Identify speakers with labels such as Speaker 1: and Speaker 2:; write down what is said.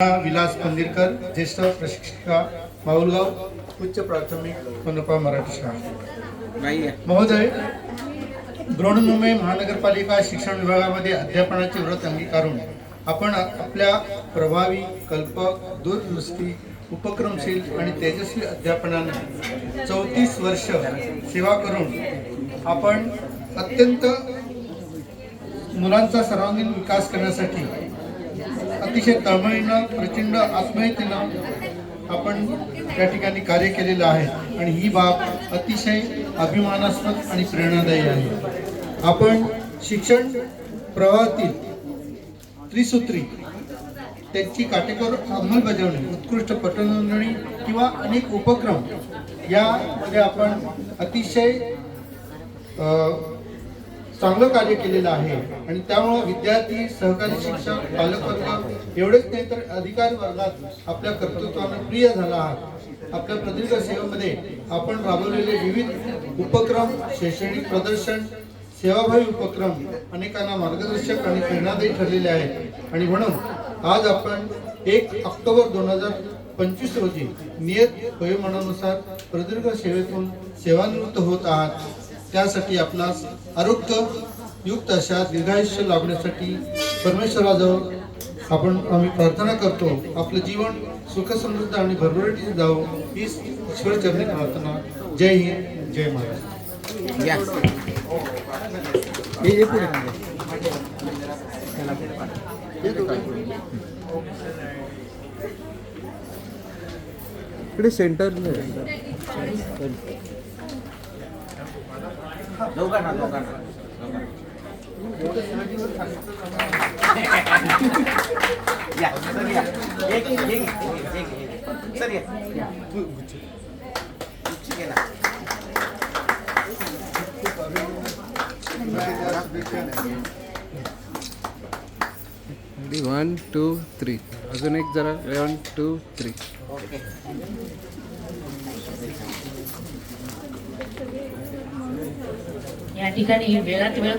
Speaker 1: विलास पंदिरकर, ज्येष्ठ प्रशिक्षिका, माऊलगाव उच्च प्राथमिक पनपा मराठी शाळा। महोदय, बृहन्मुंबई महानगरपालिका शिक्षण विभागामध्ये अध्यापनाचे व्रत अंगीकारून आपण आपल्या प्रभावी, कल्पक, दूरदृष्टी, उपक्रमशील आणि तेजस्वी अध्यापनाने 34 वर्ष सेवा करून आपण अत्यंत मुलांचा सर्वांगीण विकास करण्यासाठी अतिशय तळमळीनं, प्रचंड आत्मीयतेनं आपण त्या ठिकाणी कार्य केलेलं आहे आणि ही बाब अतिशय अभिमानास्पद आणि प्रेरणादायी आहे। आपण शिक्षण प्रवाहातील त्रिसूत्री त्यांची काटेकोर अंमलबजावणी, उत्कृष्ट पटनोंदणी किंवा अनेक उपक्रम यामध्ये आपण अतिशय चांगलं कार्य केलेलं आहे आणि त्यामुळे विद्यार्थी, सहकारी शिक्षक, पालकवर्ग एवढेच नाही तर अधिकारी वर्गात आपल्या कर्तृत्वाने प्रिय झाला आहात। आपल्या प्रदीर्घ सेवेमध्ये आपण राबवलेले विविध उपक्रम, शैक्षणिक प्रदर्शन, सेवाभावी उपक्रम अनेकांना मार्गदर्शक आणि प्रेरणादायी ठरलेले आहेत आणि म्हणून आज आपण 1 ऑक्टोबर 2025 रोजी नियत वयोमानानुसार प्रदीर्घ सेवेतून सेवानिवृत्त होत आहात। त्यासाठी आपणास आरोग्य युक्त अशा दीर्घायुष्य लाभण्यासाठी परमेश्वराजवळ आम्ही प्रार्थना करतो। आपलं जीवन सुख समृद्ध आणि भरभराटीत जावो हीच ईश्वर चरणी प्रार्थना। जय हिंद, जय महाराष्ट्र।
Speaker 2: इकडे सेंटर
Speaker 3: दोघांना या सर, या सर, या
Speaker 2: वन टू थ्री, अजून एक जरा 1 2 3।
Speaker 4: या ठिकाणी वेळात वेळ